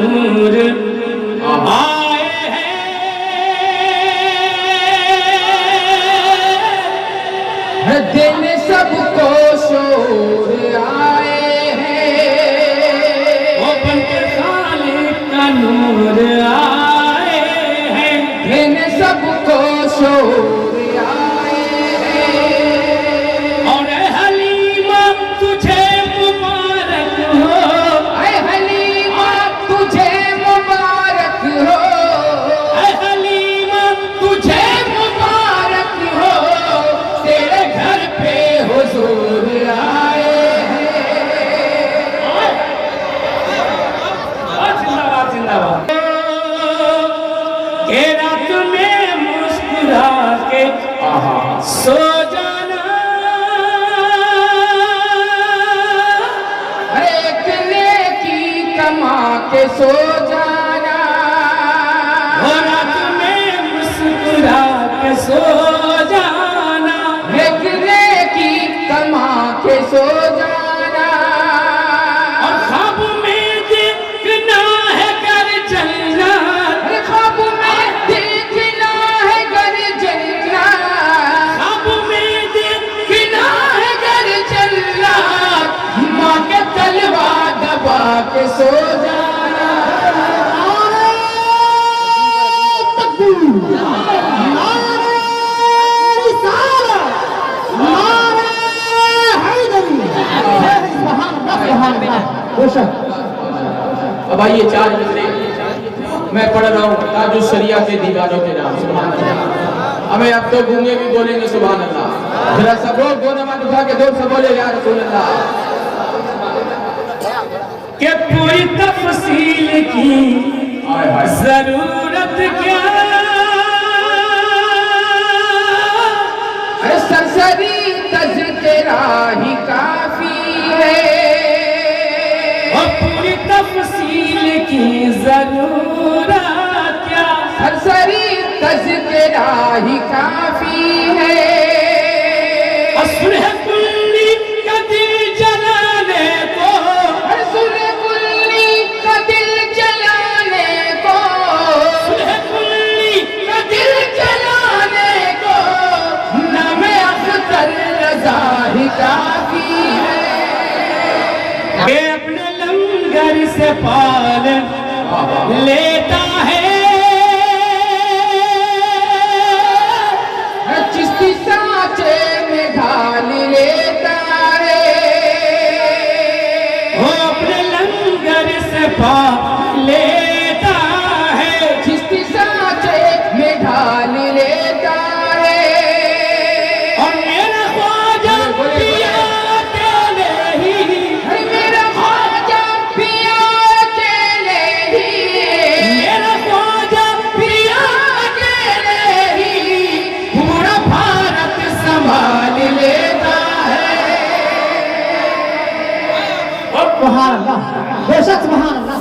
नूर आए हैं, दिन सबको शोर आए हैं, वो बनके खालिक का नूर आए हैं, दिन सबको शोर आए हैं। और ऐ हलीमा तुझे मुबारक हो, ऐ हलीमा तुझे मुबारक हो, ऐ हलीमा तुझे मुबारक हो, तेरे घर पे हुजूर आए हैं। जिंदाबाद जिंदाबाद। के रात में मुस्कुरा के सो जाना, हर एक नेकी कमा के सो जाना, वो रात में मुस्कुरा के सो जाना, एक नेकी कमा के सो जाना, और ख्वाब में देखना है घर जन्नत, हर ख्वाब में देखना है घर जन्नत, ख्वाब में देखना है घर जन्नत, माँ के तलवा दबा के सो जाना। अब आइए 4 मिसरे मैं पढ़ रहा हूँ ताजुश शरिया के दीवानों के नाम। सुभान अल्लाह। हमें अब तो गूंगे भी बोलेंगे सुभान अल्लाह। जरा सब लोग दो नमाज उठा के जोर से बोले या रसूल अल्लाह। के पूरी तफसील की हाय हाय। जरूरत क्या, सरसरी तज़किरा ही काफी है, और पूरी तफसील की जरूरत क्या, सरसरी तज़किरा ही काफी है। और सुलह कुल्ली का दिल जलाने को, सुलह कुल्ली का दिल जलाने को, सुलह कुल्ली का दिल जलाने को, नाम अख्तर रज़ा ही काफी है। के अपने लंगर से पाल लेता है, चिश्ती सांचे में ढाल लेता है, वो अपने लंगर से पाल लेता है, चिश्ती सांचे में ढाल लेता है। और मेरा ख्वाजा पिया अकेले ही, मेरा ख्वाजा पिया अकेले ही, मेरा ख्वाजा पिया अकेले ही, पूरा भारत संभाल लेता है। सुभान अल्लाह, बेशक सुभान अल्लाह।